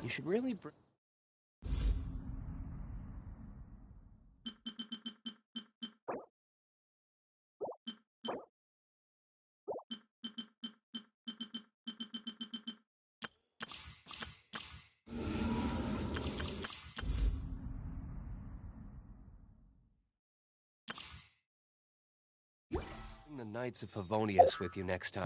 You should really bring the Knights of Favonius with you next time.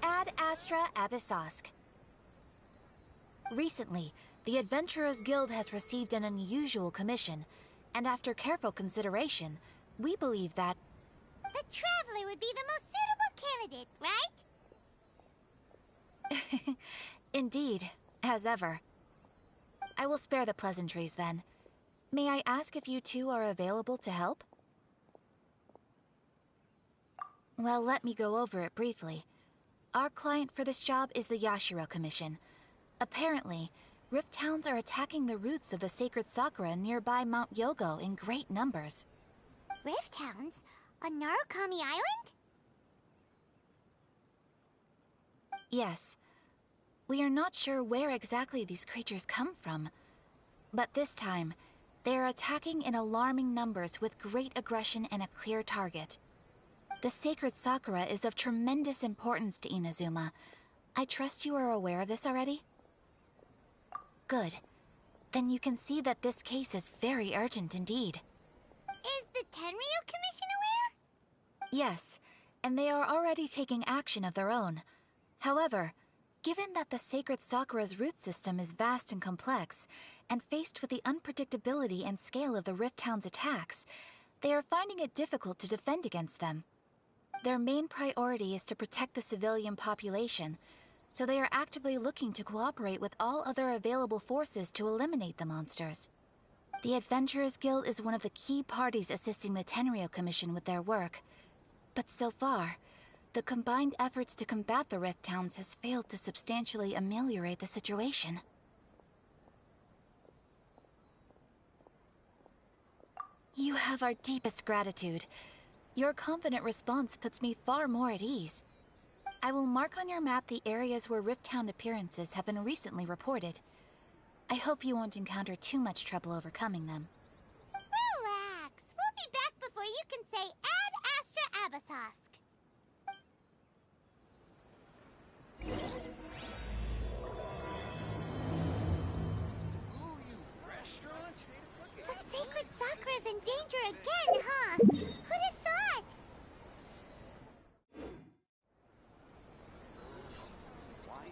Ad Astra Abyssosk. Recently, the Adventurers Guild has received an unusual commission, and after careful consideration, we believe that the Traveler would be the most suitable candidate, right? Indeed, as ever. I will spare the pleasantries then. May I ask if you two are available to help? Well, let me go over it briefly. Our client for this job is the Yashiro Commission. Apparently, Rift Towns are attacking the roots of the sacred Sakura nearby Mount Yogo in great numbers. Rift Towns? On Narukami Island? Yes. We are not sure where exactly these creatures come from. But this time, they are attacking in alarming numbers with great aggression and a clear target. The sacred Sakura is of tremendous importance to Inazuma. I trust you are aware of this already? Good. Then you can see that this case is very urgent indeed. Is the Tenryu Commission aware? Yes, and they are already taking action of their own. However, given that the sacred Sakura's root system is vast and complex, and faced with the unpredictability and scale of the Rift Town's attacks, they are finding it difficult to defend against them. Their main priority is to protect the civilian population, so they are actively looking to cooperate with all other available forces to eliminate the monsters. The Adventurers Guild is one of the key parties assisting the Tenryu Commission with their work. But so far, the combined efforts to combat the Rift Towns has failed to substantially ameliorate the situation. You have our deepest gratitude. Your confident response puts me far more at ease. I will mark on your map the areas where Rift Town appearances have been recently reported. I hope you won't encounter too much trouble overcoming them. Relax. We'll be back before you can say Ad Astra Abyssosk. The sacred Sakura's in danger again, huh? Who'd have thought?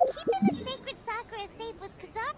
Keeping the sacred Sakura safe was Kazab.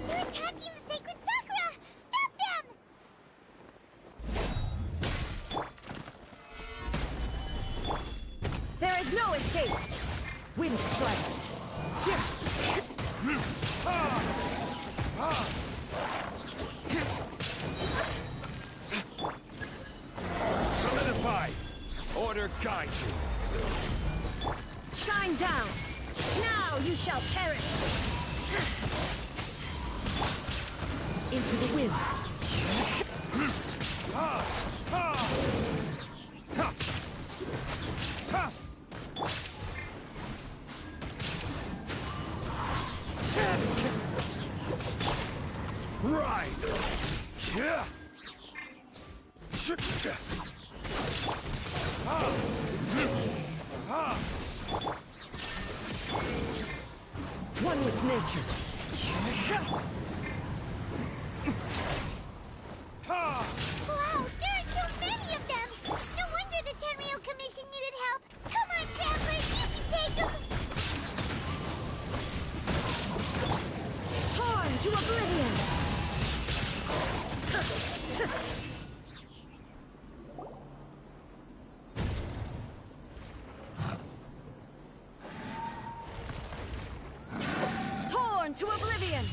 They're attacking the sacred Sakura! Stop them! There is no escape! Wind strike! Solidify! Order guide you! Shine down! Now you shall perish! Into the wind! Rise! One with nature! Wow, there are so many of them! No wonder the Tenryou Commission needed help! Come on, travelers, you can take them! Torn to oblivion! Torn to oblivion!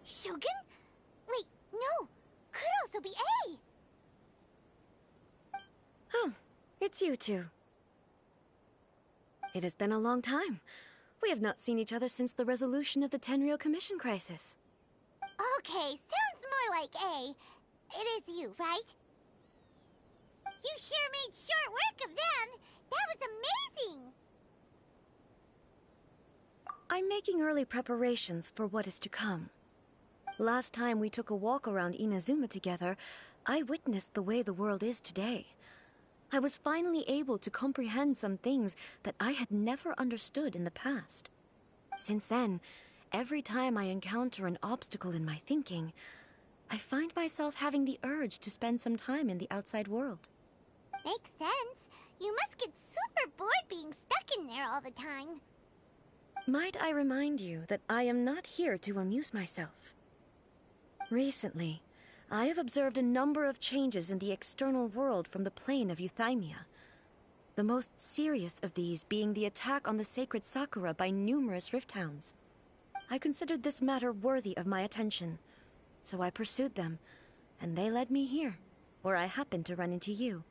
Shogun? Wait, no! Could also be A! Oh, it's you two. It has been a long time. We have not seen each other since the resolution of the Tenryou Commission crisis. Okay, sounds more like A. It is you, right? You sure made short work of them! That was amazing! I'm making early preparations for what is to come. Last time we took a walk around Inazuma together, I witnessed the way the world is today. I was finally able to comprehend some things that I had never understood in the past. Since then, every time I encounter an obstacle in my thinking, I find myself having the urge to spend some time in the outside world. Makes sense. You must get super bored being stuck in there all the time. Might I remind you that I am not here to amuse myself? Recently, I have observed a number of changes in the external world from the plane of Euthymia. The most serious of these being the attack on the sacred Sakura by numerous rift hounds. I considered this matter worthy of my attention, so I pursued them, and they led me here, where I happened to run into you.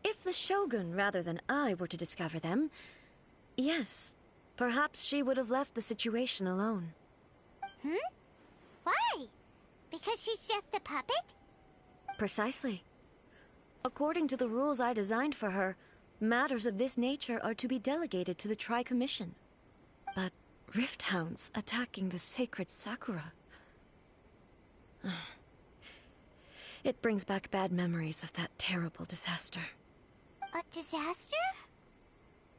If the Shogun rather than I were to discover them, yes, perhaps she would have left the situation alone. Why? Because she's just a puppet? Precisely. According to the rules I designed for her, matters of this nature are to be delegated to the Tri-Commission. But rift hounds attacking the sacred Sakura... It brings back bad memories of that terrible disaster. A disaster?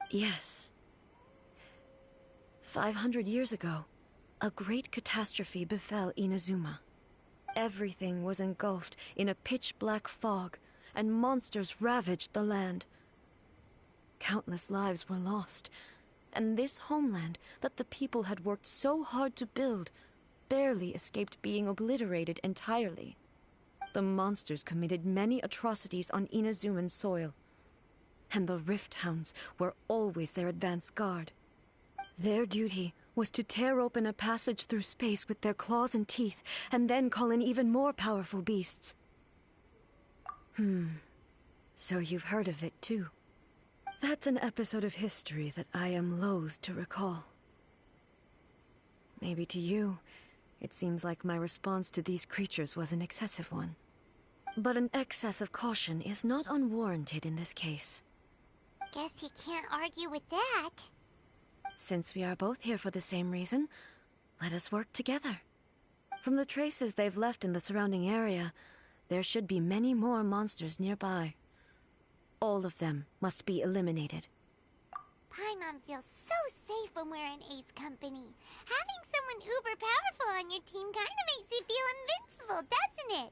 Yes. 500 years ago, a great catastrophe befell Inazuma. Everything was engulfed in a pitch-black fog, and monsters ravaged the land. Countless lives were lost, and this homeland that the people had worked so hard to build barely escaped being obliterated entirely. The monsters committed many atrocities on Inazuman soil, and the Rift Hounds were always their advance guard. Their duty was to tear open a passage through space with their claws and teeth, and then call in even more powerful beasts. So you've heard of it too. That's an episode of history that I am loath to recall. Maybe to you, it seems like my response to these creatures was an excessive one. But an excess of caution is not unwarranted in this case. Guess you can't argue with that. Since we are both here for the same reason, let us work together. From the traces they've left in the surrounding area, there should be many more monsters nearby. All of them must be eliminated. Paimon feels so safe when we're in Ace company. Having someone uber powerful on your team kinda makes you feel invincible, doesn't it?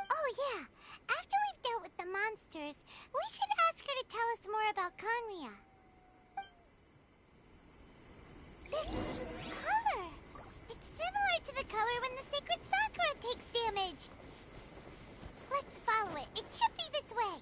Oh yeah, after we've dealt with the monsters, we should ask her to tell us more about Conria. This color! It's similar to the color when the sacred Sakura takes damage. Let's follow it. It should be this way.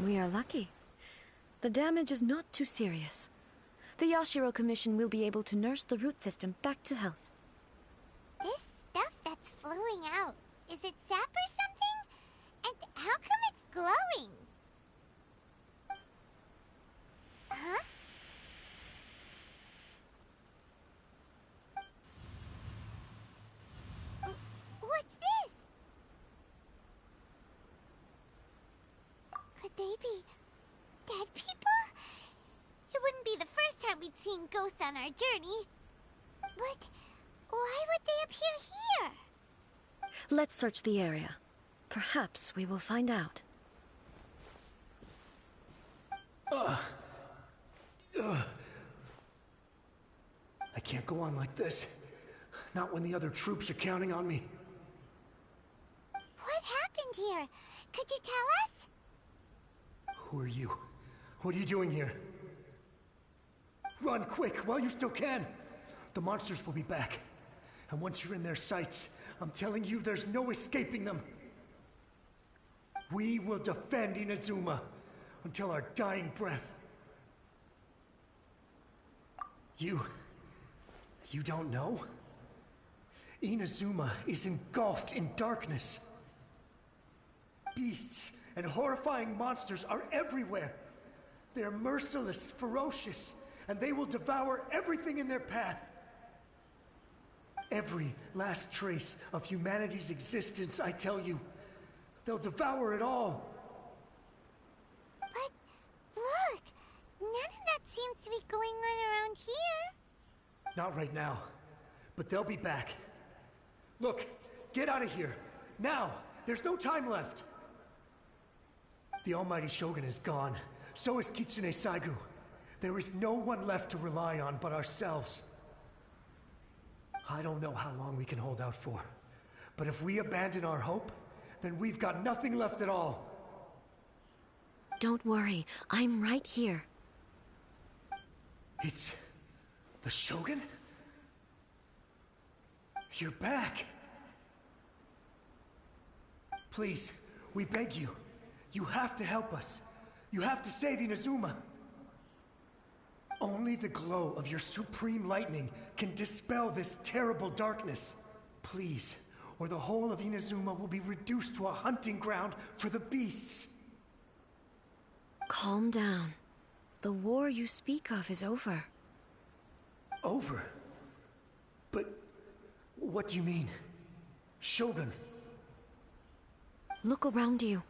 We are lucky. The damage is not too serious. The Yashiro Commission will be able to nurse the root system back to health. This stuff that's flowing out, is it sap or something? And how come it's glowing? Huh? What's this? Could they be dead people? It wouldn't be the first time we'd seen ghosts on our journey. But why would they appear here? Let's search the area. Perhaps we will find out. I can't go on like this. Not when the other troops are counting on me. What happened here? Could you tell us? Who are you? What are you doing here? Run quick while you still can! The monsters will be back. And once you're in their sights, I'm telling you there's no escaping them. We will defend Inazuma until our dying breath. You don't know? Inazuma is engulfed in darkness. Beasts and horrifying monsters are everywhere. They are merciless, ferocious, and they will devour everything in their path. Every last trace of humanity's existence, I tell you. They'll devour it all. But look, none of that seems to be going on around here. Not right now, but they'll be back. Look, get out of here. Now! There's no time left! The almighty Shogun is gone. So is Kitsune Saigu. There is no one left to rely on but ourselves. I don't know how long we can hold out for, but if we abandon our hope, then we've got nothing left at all. Don't worry, I'm right here. It's... the Shogun? You're back! Please, we beg you. You have to help us. You have to save Inazuma. Only the glow of your supreme lightning can dispel this terrible darkness. Please, or the whole of Inazuma will be reduced to a hunting ground for the beasts. Calm down. The war you speak of is over. Over? But what do you mean? Shogun? Look around you.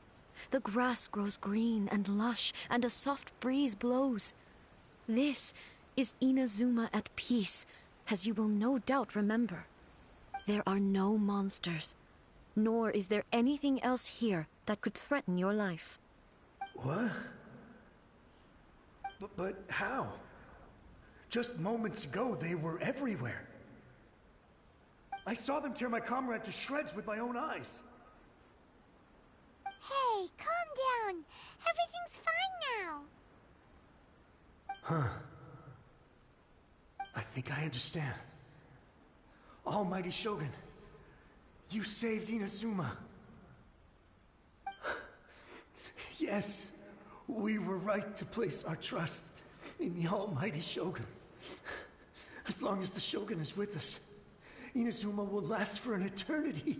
The grass grows green and lush, and a soft breeze blows. This is Inazuma at peace, as you will no doubt remember. There are no monsters, nor is there anything else here that could threaten your life. What? But how? Just moments ago, they were everywhere. I saw them tear my comrade to shreds with my own eyes. Hey, calm down. Everything's fine now. Huh. I think I understand. Almighty Shogun, you saved Inazuma. Yes, we were right to place our trust in the Almighty Shogun. As long as the Shogun is with us, Inazuma will last for an eternity.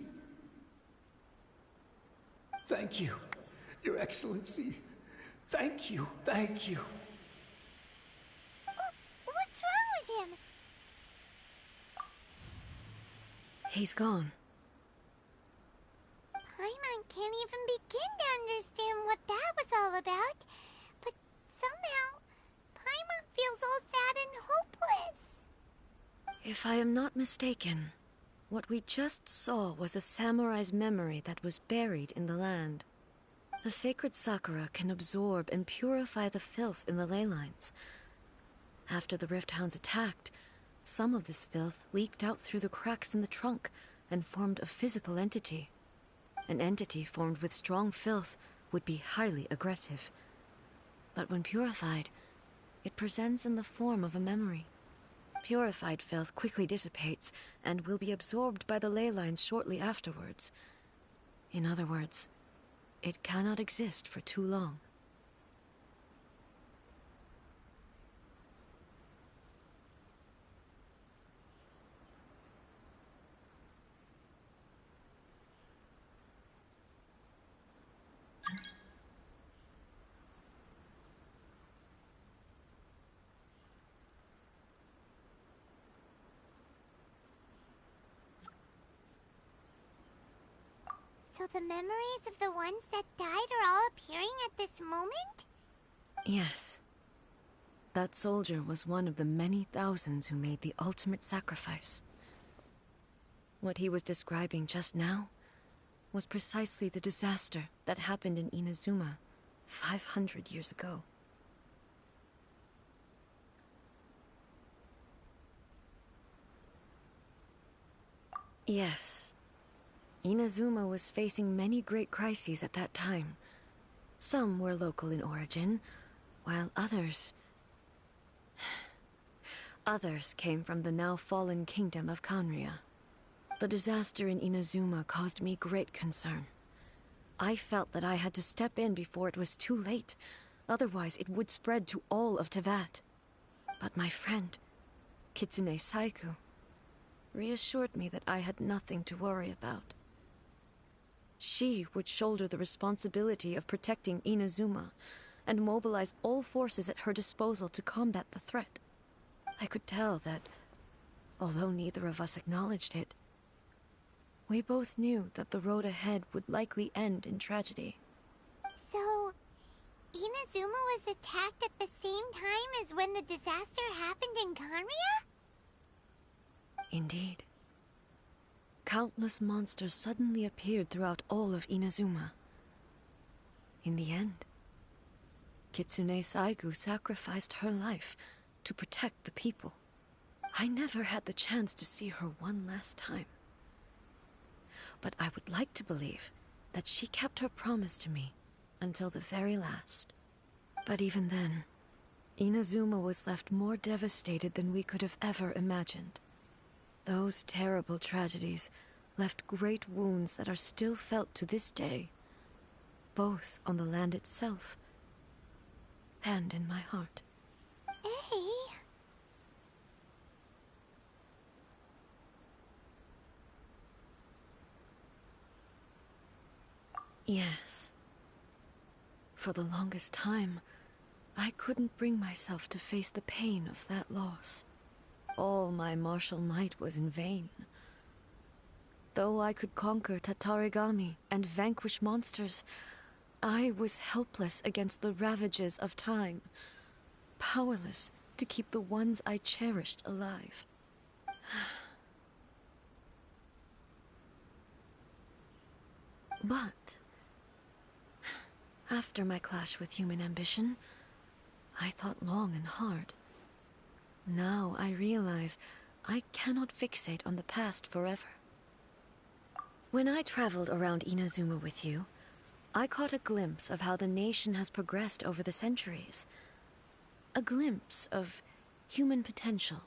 Thank you, Your Excellency. Thank you, thank you. What's wrong with him? He's gone. Paimon can't even begin to understand what that was all about. But somehow, Paimon feels all sad and hopeless. If I am not mistaken, what we just saw was a samurai's memory that was buried in the land. The sacred sakura can absorb and purify the filth in the ley lines. After the Rift Hounds attacked, some of this filth leaked out through the cracks in the trunk and formed a physical entity. An entity formed with strong filth would be highly aggressive. But when purified, it presents in the form of a memory. Purified filth quickly dissipates and will be absorbed by the ley lines shortly afterwards. In other words, it cannot exist for too long. So the memories of the ones that died are all appearing at this moment? Yes. That soldier was one of the many thousands who made the ultimate sacrifice. What he was describing just now was precisely the disaster that happened in Inazuma 500 years ago. Yes. Inazuma was facing many great crises at that time. Some were local in origin, while others came from the now fallen kingdom of Kanria. The disaster in Inazuma caused me great concern. I felt that I had to step in before it was too late, otherwise it would spread to all of Tevat. But my friend, Kitsune Saiku, reassured me that I had nothing to worry about. She would shoulder the responsibility of protecting Inazuma and mobilize all forces at her disposal to combat the threat. I could tell that, although neither of us acknowledged it, we both knew that the road ahead would likely end in tragedy. So, Inazuma was attacked at the same time as when the disaster happened in Kanria? Indeed. Countless monsters suddenly appeared throughout all of Inazuma. In the end, Kitsune Saigu sacrificed her life to protect the people. I never had the chance to see her one last time. But I would like to believe that she kept her promise to me until the very last. But even then, Inazuma was left more devastated than we could have ever imagined. Those terrible tragedies left great wounds that are still felt to this day, both on the land itself and in my heart. Hey. Yes. For the longest time, I couldn't bring myself to face the pain of that loss. All my martial might was in vain. Though I could conquer Tatarigami and vanquish monsters, I was helpless against the ravages of time, powerless to keep the ones I cherished alive. But after my clash with human ambition, I thought long and hard. Now I realize I cannot fixate on the past forever. When I traveled around Inazuma with you, I caught a glimpse of how the nation has progressed over the centuries. A glimpse of human potential.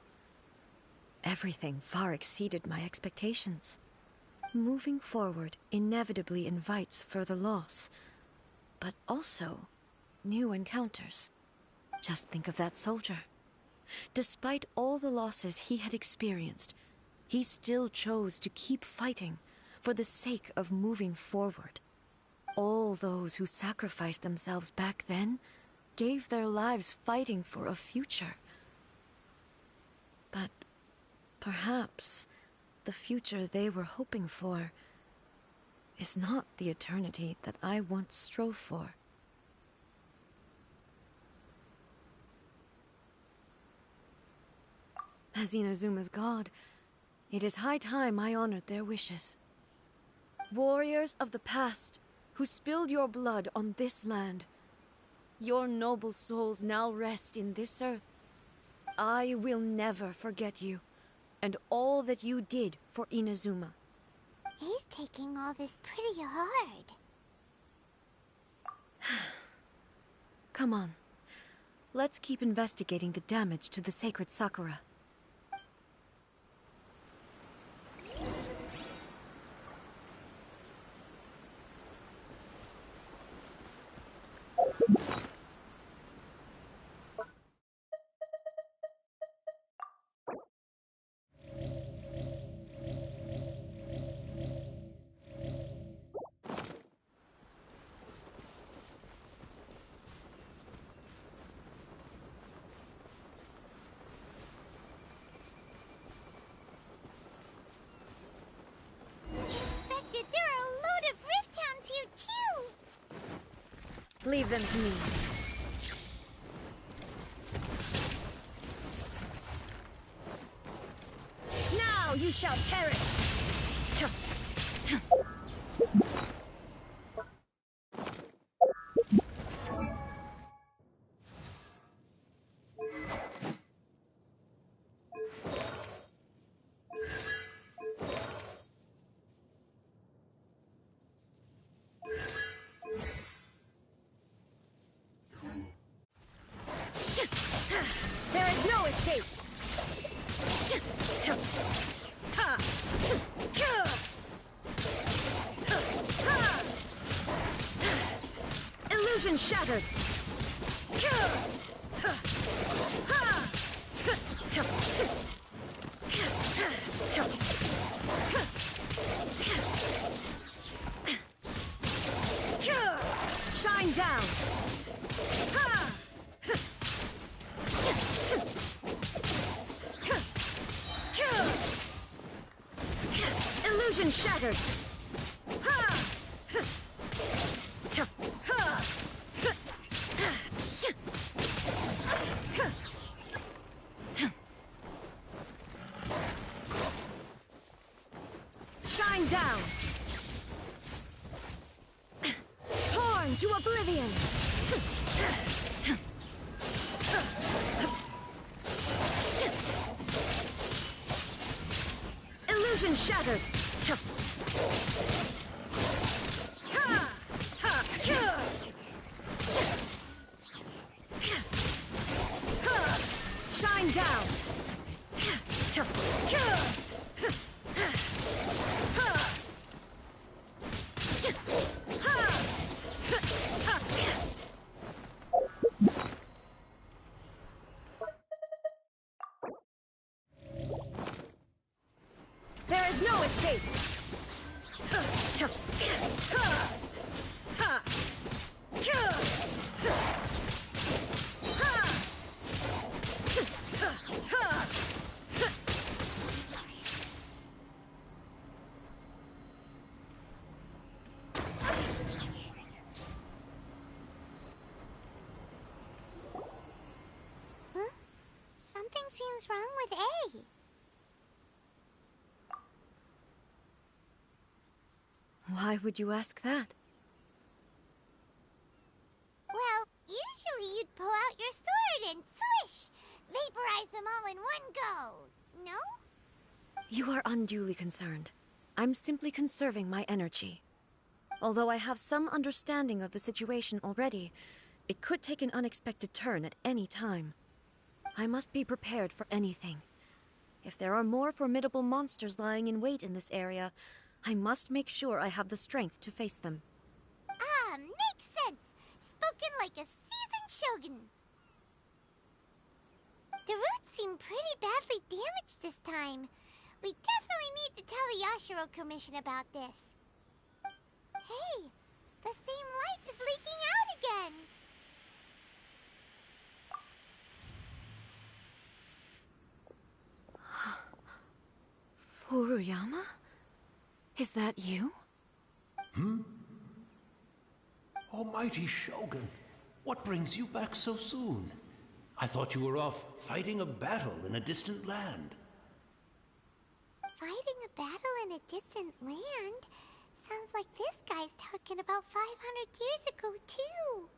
Everything far exceeded my expectations. Moving forward inevitably invites further loss, but also new encounters. Just think of that soldier. Despite all the losses he had experienced, he still chose to keep fighting for the sake of moving forward. All those who sacrificed themselves back then gave their lives fighting for a future. But perhaps the future they were hoping for is not the eternity that I once strove for. As Inazuma's god, it is high time I honored their wishes. Warriors of the past, who spilled your blood on this land, your noble souls now rest in this earth. I will never forget you, and all that you did for Inazuma. He's taking all this pretty hard. Come on. Let's keep investigating the damage to the sacred Sakura. There are a load of Rift Hounds here too! Leave them to me. Now you shall perish! There is no escape! Illusion shattered! Shine down! Illusion shattered! Shine down! Torn to oblivion! Illusion shattered! Shine down! There is no escape! Something seems wrong with A. Why would you ask that? Well, usually you'd pull out your sword and swish! Vaporize them all in one go, no? You are unduly concerned. I'm simply conserving my energy. Although I have some understanding of the situation already, it could take an unexpected turn at any time. I must be prepared for anything. If there are more formidable monsters lying in wait in this area, I must make sure I have the strength to face them. Ah, makes sense! Spoken like a seasoned shogun. The roots seem pretty badly damaged this time. We definitely need to tell the Yashiro Commission about this. Hey, the same light is leaking out again. Furuyama? Is that you? Almighty Shogun, what brings you back so soon? I thought you were off fighting a battle in a distant land. Fighting a battle in a distant land? Sounds like this guy's talking about 500 years ago, too.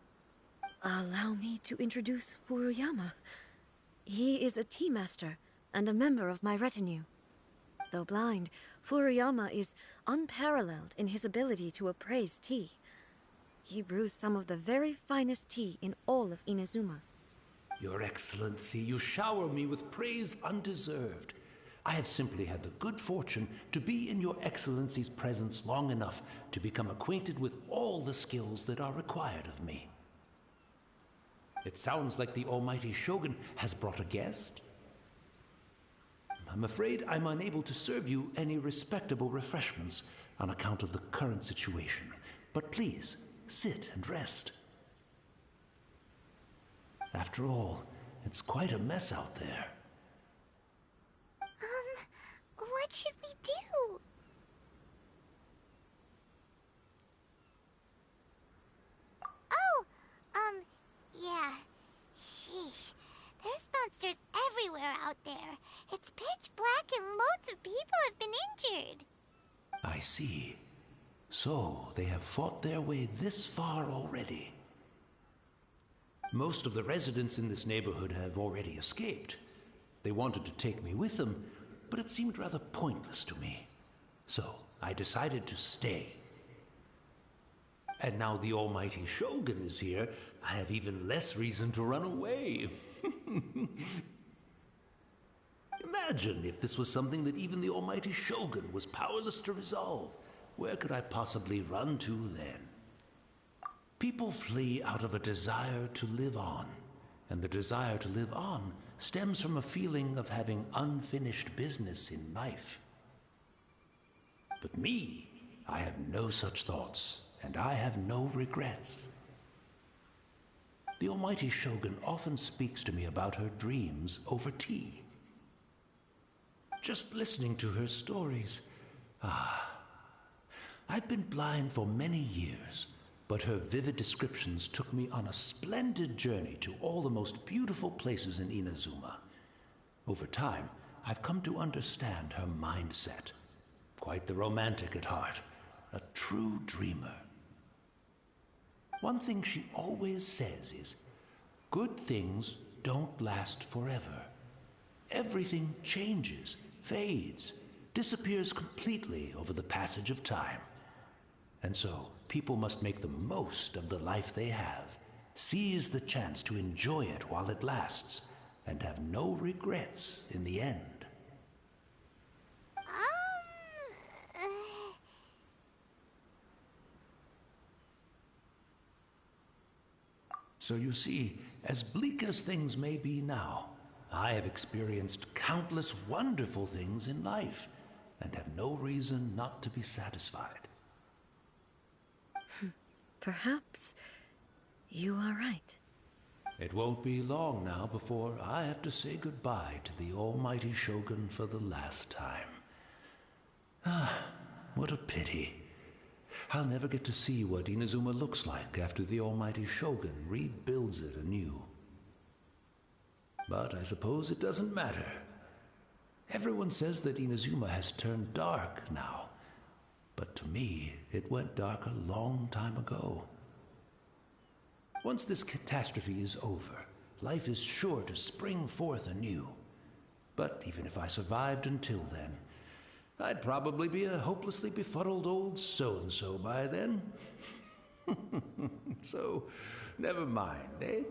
Allow me to introduce Furuyama. He is a tea master and a member of my retinue. Though blind, Furuyama is unparalleled in his ability to appraise tea. He brews some of the very finest tea in all of Inazuma. Your Excellency, you shower me with praise undeserved. I have simply had the good fortune to be in Your Excellency's presence long enough to become acquainted with all the skills that are required of me. It sounds like the Almighty Shogun has brought a guest. I'm afraid I'm unable to serve you any respectable refreshments on account of the current situation. But please, sit and rest. After all, it's quite a mess out there. What should we do? Oh, yeah. Sheesh. There's monsters everywhere out there. It's pitch black and loads of people have been injured. I see. So, they have fought their way this far already. Most of the residents in this neighborhood have already escaped. They wanted to take me with them, but it seemed rather pointless to me. So, I decided to stay. And now the Almighty Shogun is here, I have even less reason to run away. Imagine if this was something that even the Almighty Shogun was powerless to resolve. Where could I possibly run to then? People flee out of a desire to live on, and the desire to live on stems from a feeling of having unfinished business in life. But me, I have no such thoughts, and I have no regrets. The Almighty Shogun often speaks to me about her dreams over tea. Just listening to her stories, I've been blind for many years, but her vivid descriptions took me on a splendid journey to all the most beautiful places in Inazuma. Over time, I've come to understand her mindset. Quite the romantic at heart, a true dreamer. One thing she always says is, good things don't last forever. Everything changes, fades, disappears completely over the passage of time. And so, people must make the most of the life they have, seize the chance to enjoy it while it lasts, and have no regrets in the end. So you see, as bleak as things may be now, I have experienced countless wonderful things in life, and have no reason not to be satisfied. Perhaps you are right. It won't be long now before I have to say goodbye to the almighty Shogun for the last time. Ah, what a pity. I'll never get to see what Inazuma looks like after the almighty Shogun rebuilds it anew. But I suppose it doesn't matter. Everyone says that Inazuma has turned dark now, but to me, it went dark a long time ago. Once this catastrophe is over, life is sure to spring forth anew. But even if I survived until then, I'd probably be a hopelessly befuddled old so-and-so by then. So, never mind, eh?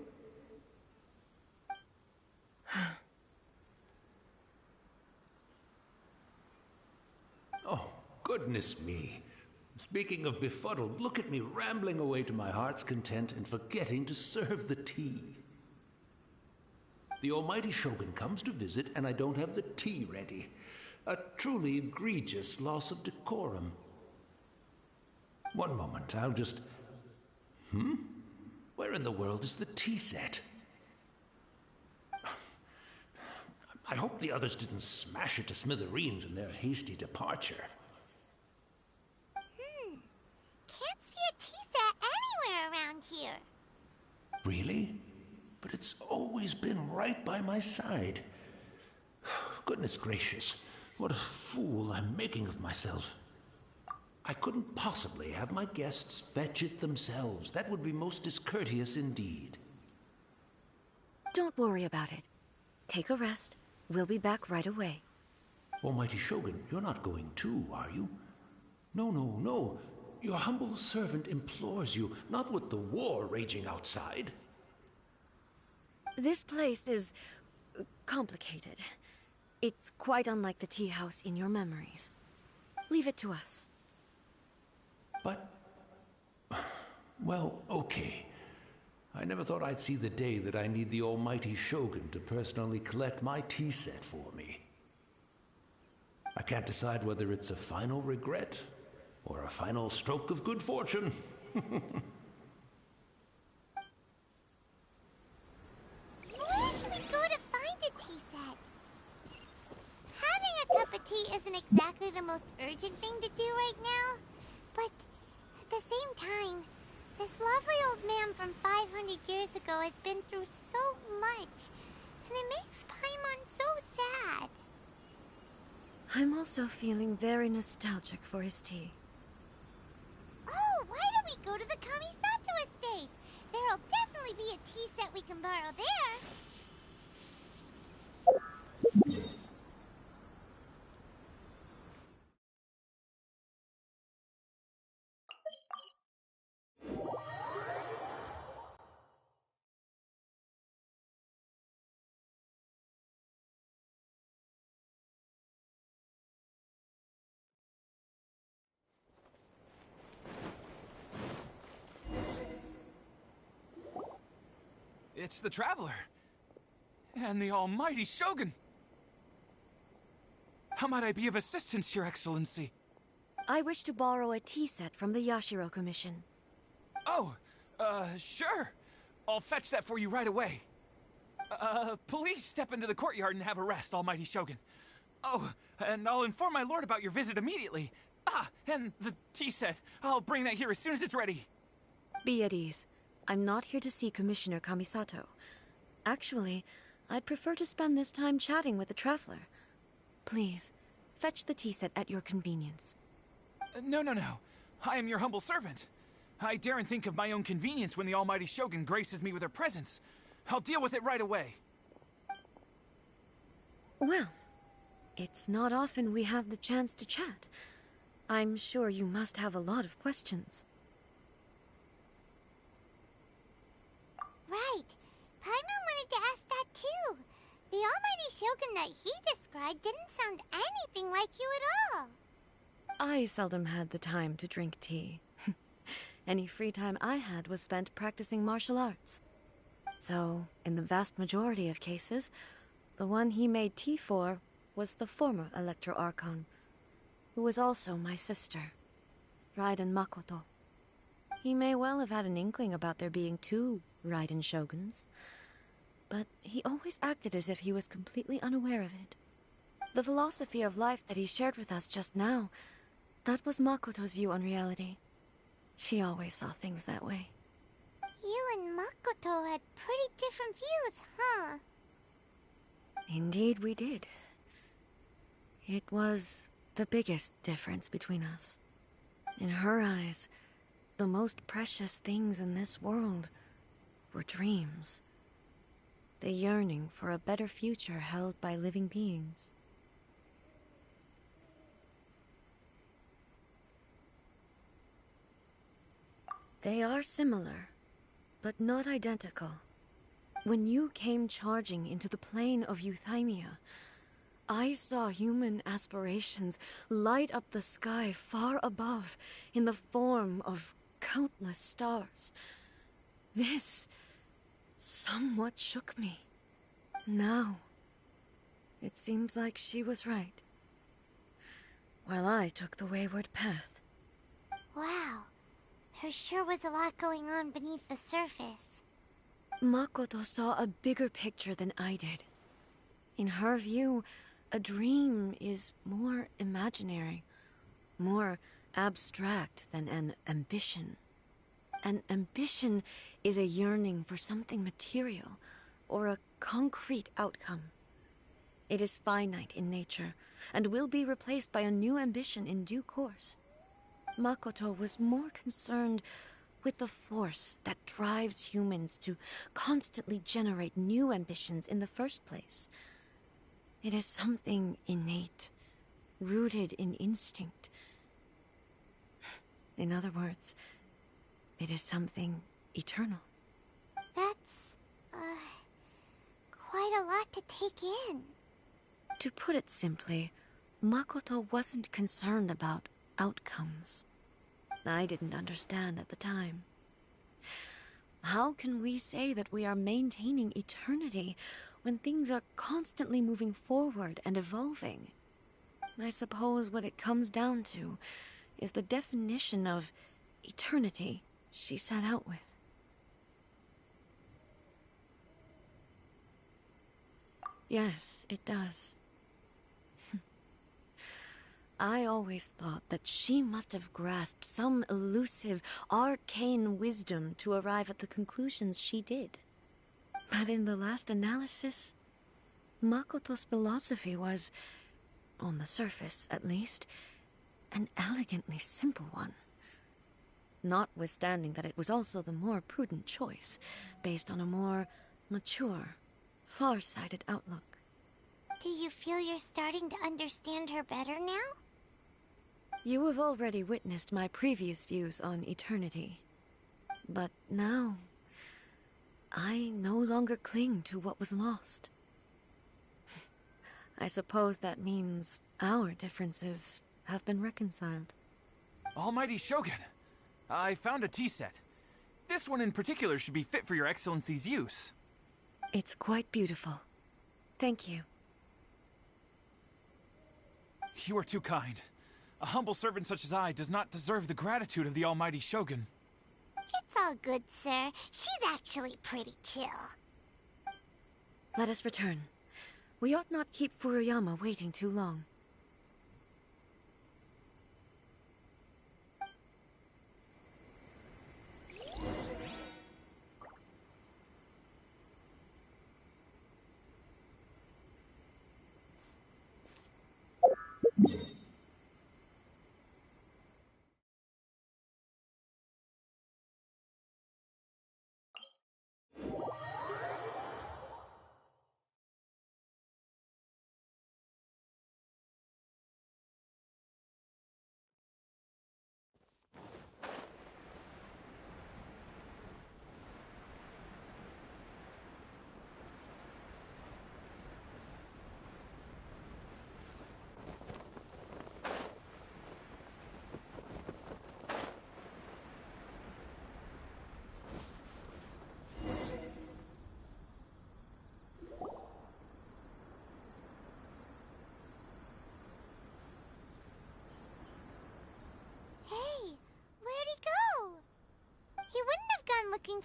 Oh, goodness me. Speaking of befuddled, look at me rambling away to my heart's content and forgetting to serve the tea. The almighty Shogun comes to visit and I don't have the tea ready. A truly egregious loss of decorum. One moment, I'll just... Where in the world is the tea set? I hope the others didn't smash it to smithereens in their hasty departure. Can't see a tea set anywhere around here. Really? But it's always been right by my side. Goodness gracious, what a fool I'm making of myself. I couldn't possibly have my guests fetch it themselves. That would be most discourteous indeed. Don't worry about it. Take a rest. We'll be back right away. Almighty Shogun, you're not going too, are you? No, no, no. Your humble servant implores you, not with the war raging outside. This place is complicated. It's quite unlike the tea house in your memories. Leave it to us. But... well, okay. I never thought I'd see the day that I need the almighty Shogun to personally collect my tea set for me. I can't decide whether it's a final regret or a final stroke of good fortune. Where should we go to find a tea set? Having a cup of tea isn't exactly the most urgent thing to do right now, but at the same time, this lovely old man from 500 years ago has been through so much, and it makes Paimon so sad. I'm also feeling very nostalgic for his tea. Oh, why don't we go to the Kamisato estate? There'll definitely be a tea set we can borrow there. It's the Traveler. And the almighty Shogun. How might I be of assistance, Your Excellency? I wish to borrow a tea set from the Yashiro Commission. Oh, sure. I'll fetch that for you right away. Please step into the courtyard and have a rest, almighty Shogun. Oh, and I'll inform my lord about your visit immediately. Ah, and the tea set. I'll bring that here as soon as it's ready. Be at ease. I'm not here to see Commissioner Kamisato. Actually, I'd prefer to spend this time chatting with the Traveler. Please, fetch the tea set at your convenience. No. I am your humble servant. I daren't think of my own convenience when the almighty Shogun graces me with her presence. I'll deal with it right away. Well, It's not often we have the chance to chat. I'm sure you must have a lot of questions. Right. Paimon wanted to ask that too. The almighty shogun that he described didn't sound anything like you at all. I seldom had the time to drink tea. Any free time I had was spent practicing martial arts. So, in the vast majority of cases, the one he made tea for was the former Electro Archon, who was also my sister, Raiden Makoto. He may well have had an inkling about there being two Raiden Shoguns, but he always acted as if he was completely unaware of it. The philosophy of life that he shared with us just now, that was Makoto's view on reality. She always saw things that way. You and Makoto had pretty different views, huh? Indeed we did. It was the biggest difference between us. In her eyes, the most precious things in this world were dreams. The yearning for a better future held by living beings. They are similar, but not identical. When you came charging into the plane of Euthymia, I saw human aspirations light up the sky far above in the form of countless stars. This somewhat shook me. Now, it seems like she was right, while I took the wayward path. Wow. There sure was a lot going on beneath the surface. Makoto saw a bigger picture than I did. In her view, a dream is more imaginary, more abstract than an ambition. An ambition is a yearning for something material, or a concrete outcome. It is finite in nature, and will be replaced by a new ambition in due course. Makoto was more concerned with the force that drives humans to constantly generate new ambitions in the first place. It is something innate, rooted in instinct. In other words, it is something eternal. That's, quite a lot to take in. To put it simply, Makoto wasn't concerned about outcomes. I didn't understand at the time. How can we say that we are maintaining eternity when things are constantly moving forward and evolving? I suppose what it comes down to is the definition of eternity she set out with. Yes, it does. I always thought that she must have grasped some elusive, arcane wisdom to arrive at the conclusions she did. But in the last analysis, Makoto's philosophy was, on the surface at least, an elegantly simple one. Notwithstanding that it was also the more prudent choice, based on a more mature, far-sighted outlook. Do you feel you're starting to understand her better now? You have already witnessed my previous views on eternity. But now, I no longer cling to what was lost. I suppose that means our differences have been reconciled. Almighty Shogun, I found a tea set. This one in particular should be fit for your Excellency's use. It's quite beautiful. Thank you. You are too kind. A humble servant such as I does not deserve the gratitude of the Almighty Shogun. It's all good, sir. She's actually pretty chill. Let us return. We ought not keep Furuyama waiting too long.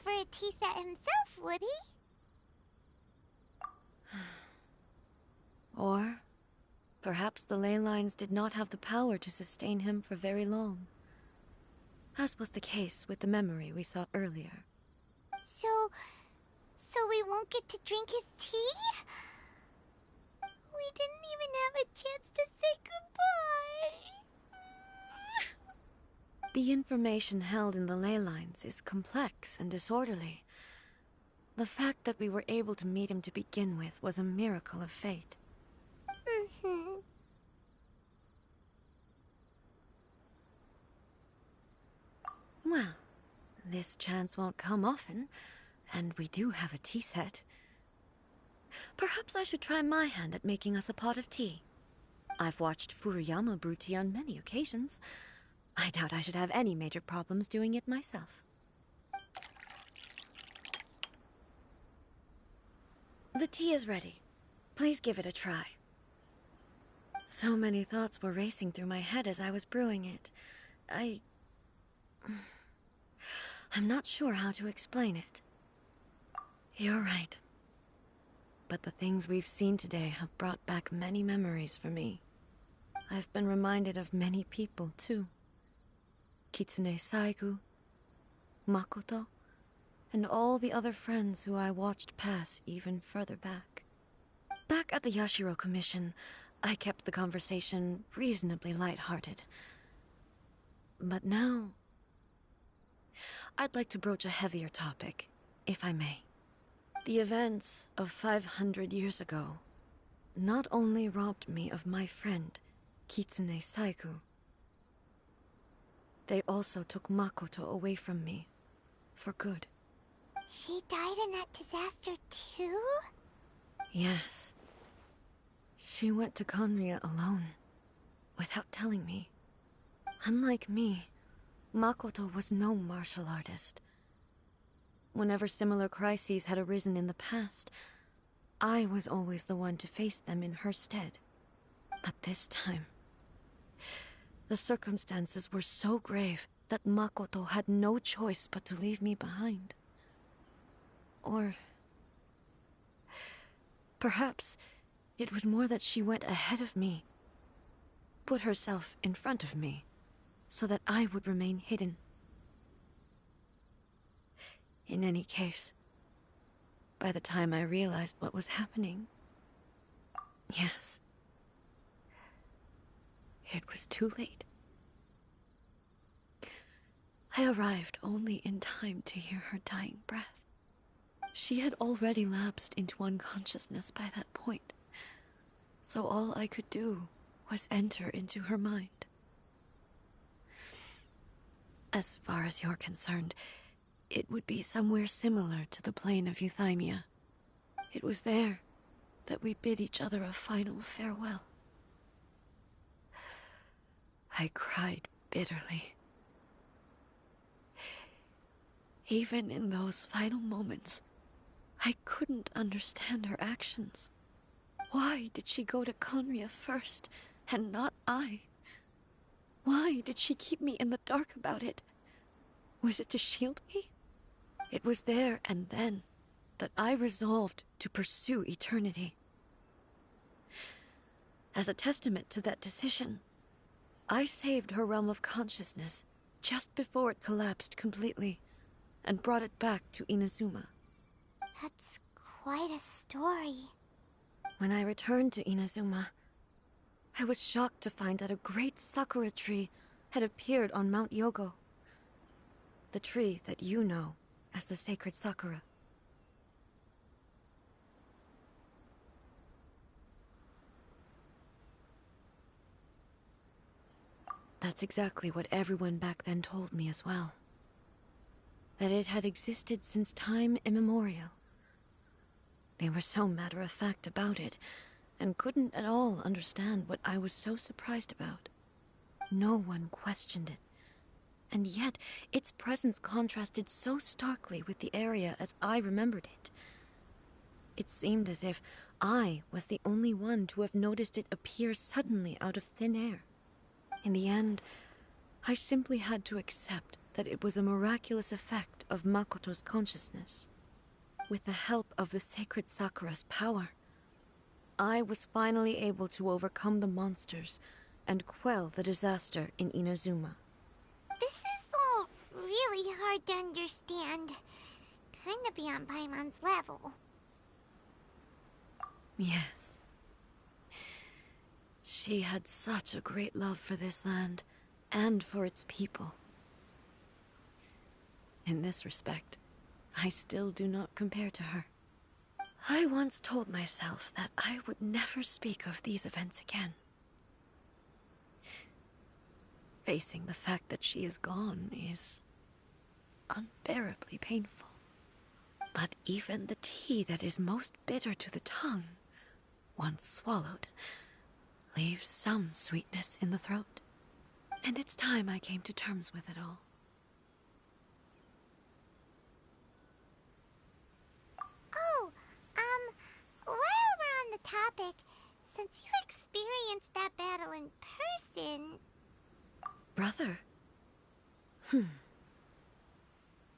for a tea set himself, would he? Or perhaps the ley lines did not have the power to sustain him for very long, as was the case with the memory we saw earlier. So we won't get to drink his tea? We didn't even have a chance to say goodbye. The information held in the ley lines is complex and disorderly. The fact that we were able to meet him to begin with was a miracle of fate. Well, this chance won't come often, and we do have a tea set. Perhaps I should try my hand at making us a pot of tea. I've watched Furuyama brew tea on many occasions. I doubt I should have any major problems doing it myself. The tea is ready. Please give it a try. So many thoughts were racing through my head as I was brewing it. I'm not sure how to explain it. You're right. But the things we've seen today have brought back many memories for me. I've been reminded of many people, too. Kitsune Saigu, Makoto, and all the other friends who I watched pass even further back. Back at the Yashiro Commission, I kept the conversation reasonably lighthearted. But now, I'd like to broach a heavier topic, if I may. The events of 500 years ago not only robbed me of my friend, Kitsune Saigu, they also took Makoto away from me, for good. She died in that disaster too? Yes. She went to Conria alone, without telling me. Unlike me, Makoto was no martial artist. Whenever similar crises had arisen in the past, I was always the one to face them in her stead. But this time, the circumstances were so grave that Makoto had no choice but to leave me behind. Or perhaps it was more that she went ahead of me, put herself in front of me, so that I would remain hidden. In any case, by the time I realized what was happening, yes, it was too late. I arrived only in time to hear her dying breath. She had already lapsed into unconsciousness by that point, so all I could do was enter into her mind. As far as you're concerned, it would be somewhere similar to the plane of Euthymia. It was there that we bid each other a final farewell. I cried bitterly. Even in those final moments, I couldn't understand her actions. Why did she go to Conria first, and not I? Why did she keep me in the dark about it? Was it to shield me? It was there and then that I resolved to pursue eternity. As a testament to that decision, I saved her realm of consciousness just before it collapsed completely, and brought it back to Inazuma. That's quite a story. When I returned to Inazuma, I was shocked to find that a great sakura tree had appeared on Mount Yogo. The tree that you know as the sacred sakura. That's exactly what everyone back then told me as well. That it had existed since time immemorial. They were so matter-of-fact about it, and couldn't at all understand what I was so surprised about. No one questioned it, and yet its presence contrasted so starkly with the area as I remembered it. It seemed as if I was the only one to have noticed it appear suddenly out of thin air. In the end, I simply had to accept that it was a miraculous effect of Makoto's consciousness. With the help of the sacred Sakura's power, I was finally able to overcome the monsters and quell the disaster in Inazuma. This is all really hard to understand. Kinda beyond Paimon's level. Yes. She had such a great love for this land, and for its people. In this respect, I still do not compare to her. I once told myself that I would never speak of these events again. Facing the fact that she is gone is unbearably painful. But even the tea that is most bitter to the tongue, once swallowed, leaves some sweetness in the throat. And it's time I came to terms with it all. Oh, while we're on the topic, since you experienced that battle in person... Brother?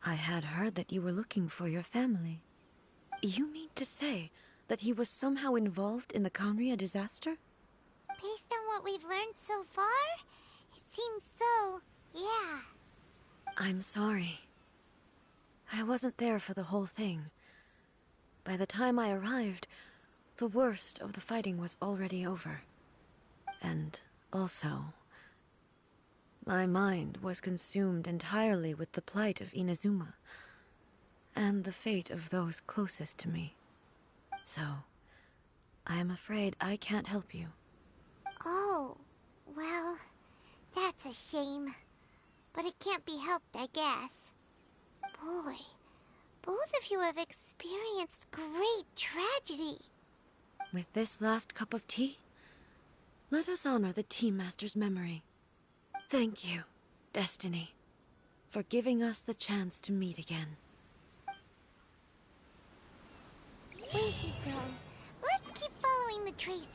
I had heard that you were looking for your family. You mean to say that he was somehow involved in the Kanria disaster? Based on what we've learned so far, it seems so, yeah. I'm sorry. I wasn't there for the whole thing. By the time I arrived, the worst of the fighting was already over. And also, my mind was consumed entirely with the plight of Inazuma, and the fate of those closest to me. So, I am afraid I can't help you. Oh, well, that's a shame. But it can't be helped, I guess. Boy, both of you have experienced great tragedy. With this last cup of tea, let us honor the Tea Master's memory. Thank you, Destiny, for giving us the chance to meet again. We should go. Let's keep following the traces.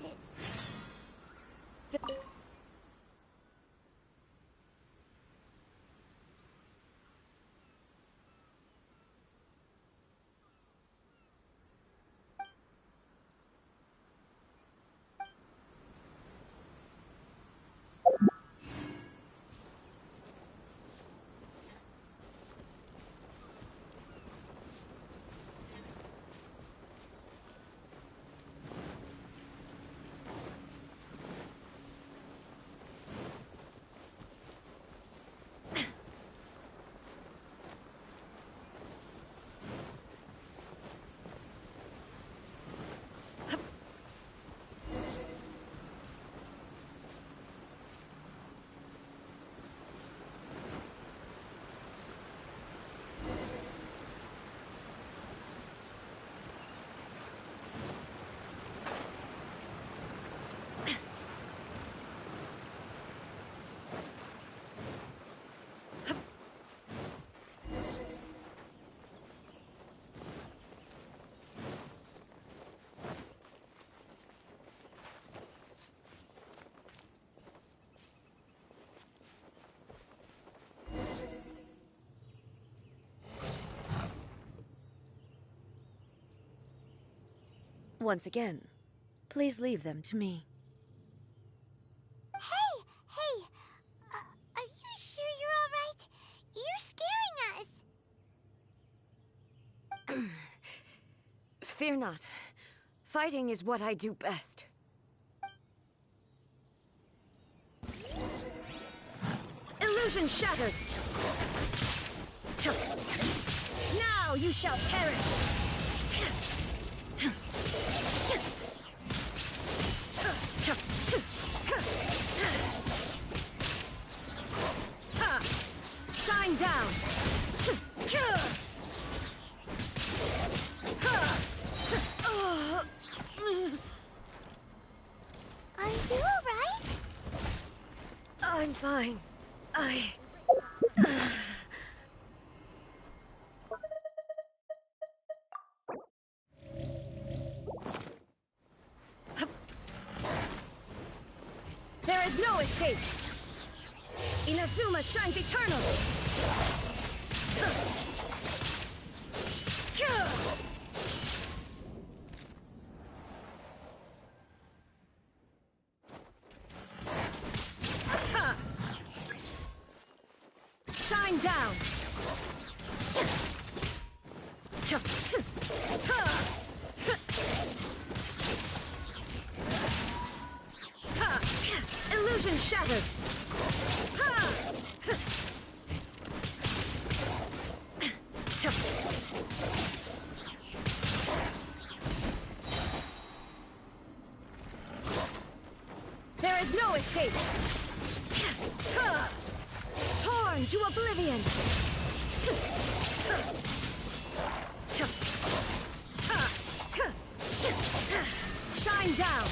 Once again, please leave them to me. Hey! Are you sure you're all right? You're scaring us. Fear not. Fighting is what I do best. Illusion shattered! Now you shall perish! Shine down! Are you all right? I'm fine. There is no escape! Inazuma shines eternal! Shine down! Illusion shattered! There is no escape! Torn to oblivion! Shine down!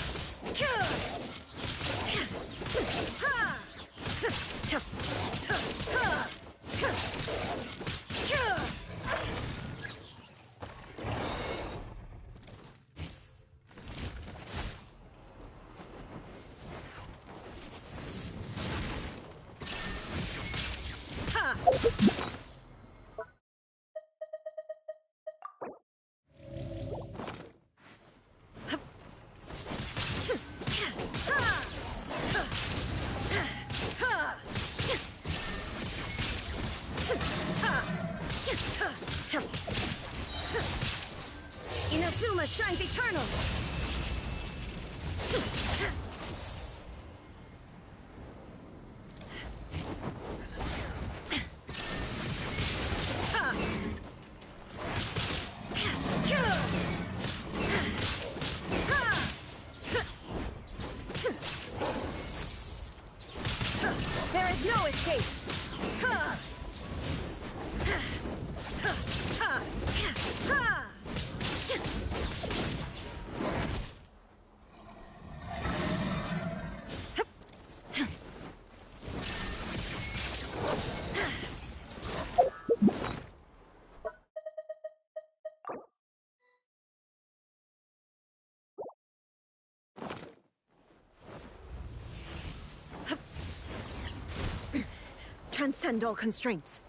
Inazuma shines eternal! There is no escape! Transcend all constraints.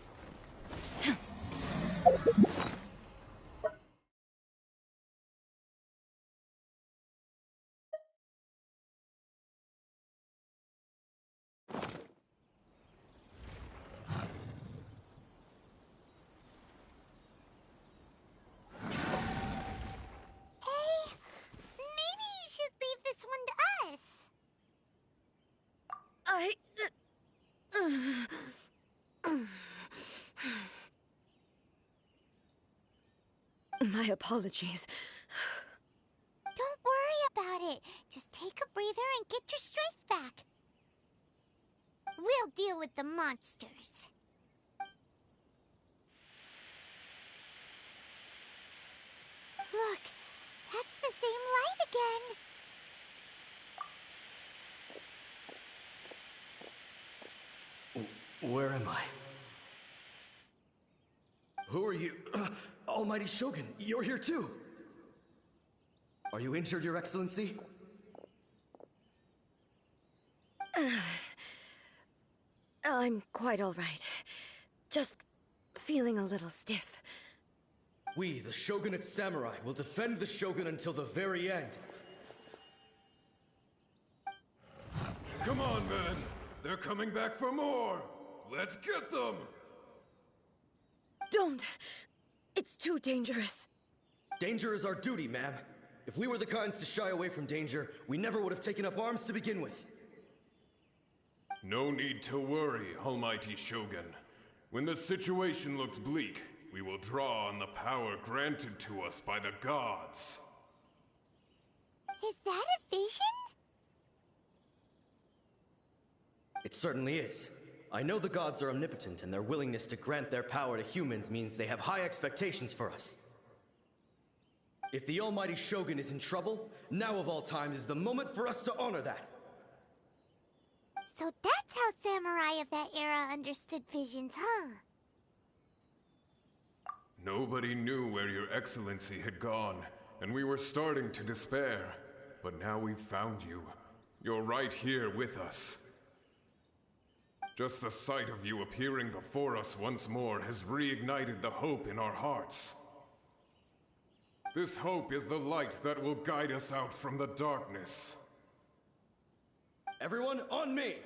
My apologies. Don't worry about it. Just take a breather and get your strength back. We'll deal with the monsters. Look, that's the same light again. Where am I? Who are you? Almighty Shogun, you're here too! Are you injured, Your Excellency? I'm quite all right. Just feeling a little stiff. We, the Shogunate Samurai, will defend the Shogun until the very end. Come on, men! They're coming back for more! Let's get them! Don't! It's too dangerous. Danger is our duty, ma'am. If we were the kinds to shy away from danger, we never would have taken up arms to begin with. No need to worry, Almighty Shogun. When the situation looks bleak, we will draw on the power granted to us by the gods. Is that a vision? It certainly is. I know the gods are omnipotent, and their willingness to grant their power to humans means they have high expectations for us. If the Almighty Shogun is in trouble, now of all times is the moment for us to honor that. So that's how samurai of that era understood visions, huh? Nobody knew where your excellency had gone, and we were starting to despair. But now we've found you. You're right here with us. Just the sight of you appearing before us once more has reignited the hope in our hearts. This hope is the light that will guide us out from the darkness. Everyone, on me!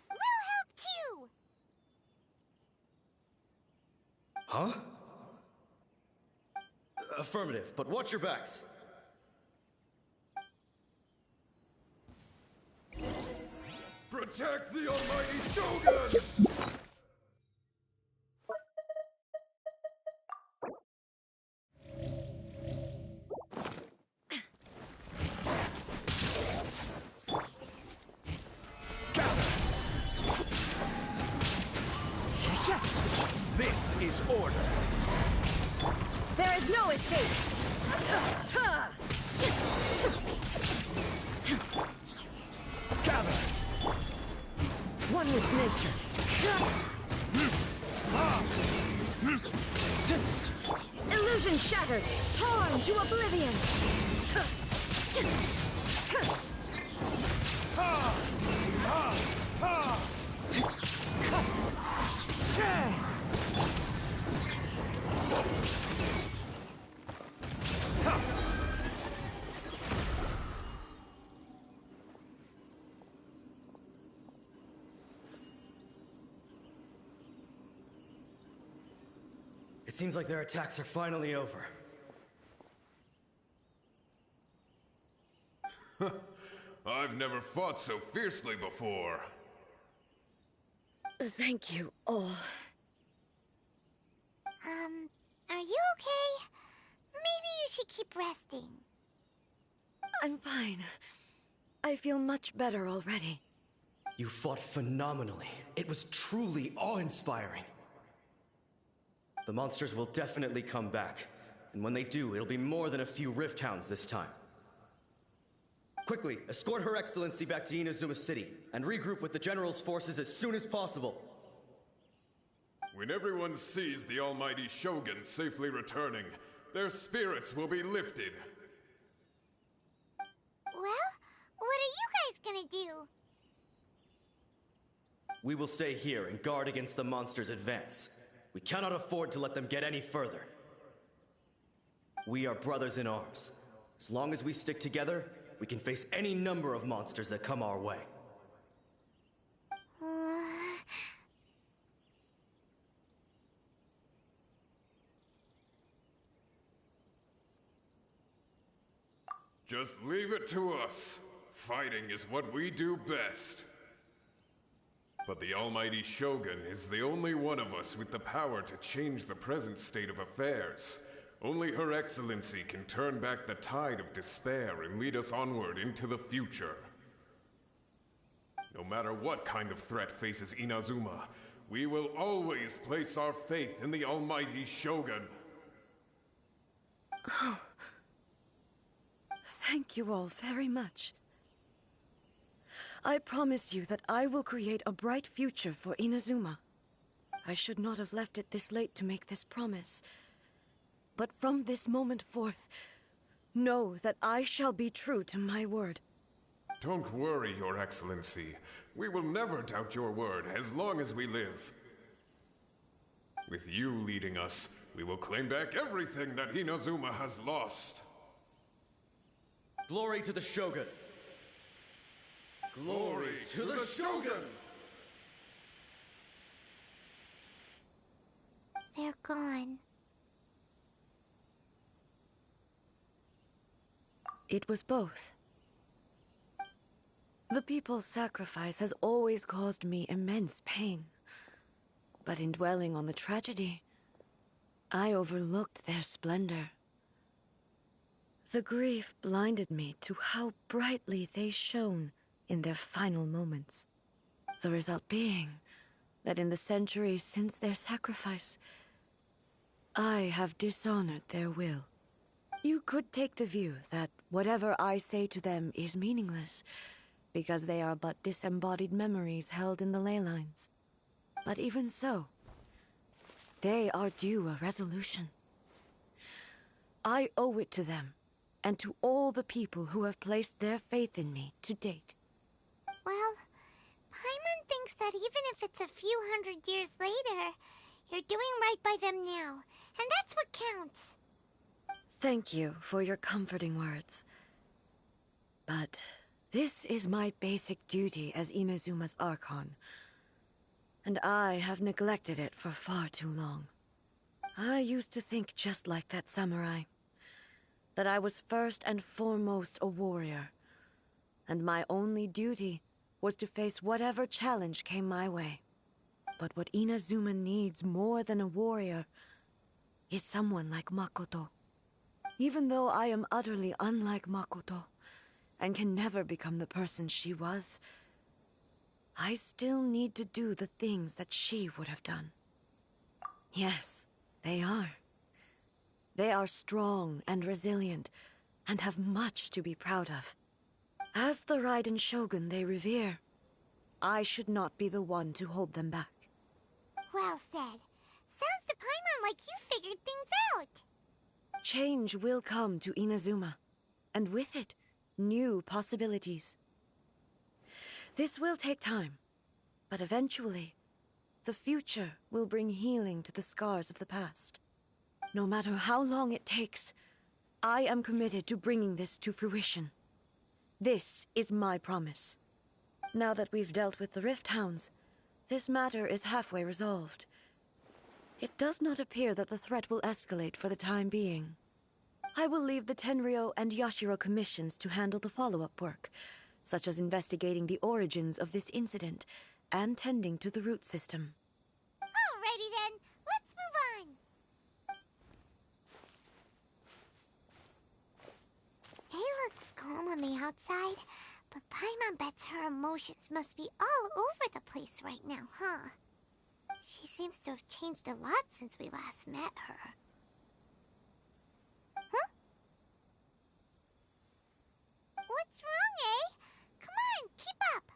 We'll help too! Huh? Affirmative, but watch your backs. Protect the almighty Shogun! This is order. There is no escape! Gather! One with nature. Illusion shattered, torn to oblivion. It seems like their attacks are finally over. I've never fought so fiercely before. Thank you all. Are you okay? Maybe you should keep resting. I'm fine. I feel much better already. You fought phenomenally. It was truly awe-inspiring. The monsters will definitely come back, and when they do, it'll be more than a few Rift Hounds this time. Quickly, escort Her Excellency back to Inazuma City, and regroup with the General's forces as soon as possible. When everyone sees the almighty Shogun safely returning, their spirits will be lifted. Well, what are you guys gonna do? We will stay here and guard against the monsters' advance. We cannot afford to let them get any further. We are brothers in arms. As long as we stick together, we can face any number of monsters that come our way. Just leave it to us. Fighting is what we do best. But the almighty Shogun is the only one of us with the power to change the present state of affairs. Only Her Excellency can turn back the tide of despair and lead us onward into the future. No matter what kind of threat faces Inazuma, we will always place our faith in the almighty Shogun. Oh. Thank you all very much. I promise you that I will create a bright future for Inazuma. I should not have left it this late to make this promise. But from this moment forth, know that I shall be true to my word. Don't worry, Your Excellency. We will never doubt your word as long as we live. With you leading us, we will claim back everything that Inazuma has lost. Glory to the Shogun! Glory to the Shogun! They're gone. It was both. The people's sacrifice has always caused me immense pain. But in dwelling on the tragedy, I overlooked their splendor. The grief blinded me to how brightly they shone in their final moments. The result being that in the centuries since their sacrifice, I have dishonored their will. You could take the view that whatever I say to them is meaningless, because they are but disembodied memories held in the ley lines. But even so, they are due a resolution. I owe it to them, and to all the people who have placed their faith in me to date. Well, that even if it's a few hundred years later, you're doing right by them now, and that's what counts. Thank you for your comforting words. But this is my basic duty as Inazuma's Archon, and I have neglected it for far too long. I used to think just like that samurai, that I was first and foremost a warrior, and my only duty was to face whatever challenge came my way. But what Inazuma needs more than a warrior is someone like Makoto. Even though I am utterly unlike Makoto, and can never become the person she was, I still need to do the things that she would have done. Yes, they are. They are strong and resilient, and have much to be proud of. As the Raiden Shogun they revere, I should not be the one to hold them back. Well said. Sounds to Paimon like you figured things out. Change will come to Inazuma, and with it, new possibilities. This will take time, but eventually, the future will bring healing to the scars of the past. No matter how long it takes, I am committed to bringing this to fruition. This is my promise. Now that we've dealt with the Rift Hounds, this matter is halfway resolved. It does not appear that the threat will escalate for the time being. I will leave the Tenryo and Yashiro commissions to handle the follow-up work, such as investigating the origins of this incident and tending to the root system. Alrighty then, let's move on. It looks calm on the outside, but Paimon bets her emotions must be all over the place right now, huh? She seems to have changed a lot since we last met her. Huh? What's wrong, eh? Come on, keep up!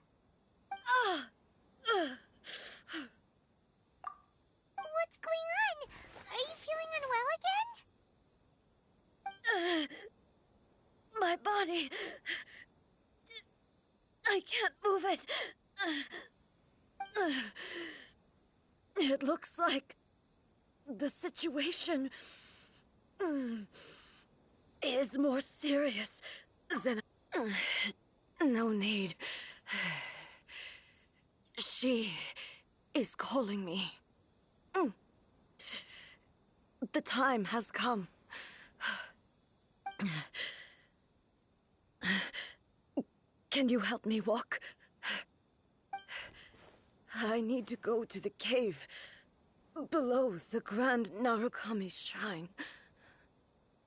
What's going on? Are you feeling unwell again? My body... I can't move it. It looks like the situation is more serious than... No need. She is calling me. The time has come. Can you help me walk? I need to go to the cave below the Grand Narukami Shrine.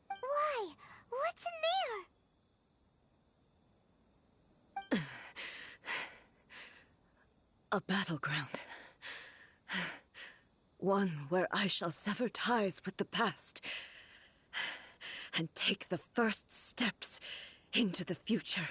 Why? What's in there? A battleground. One where I shall sever ties with the past and take the first steps into the future.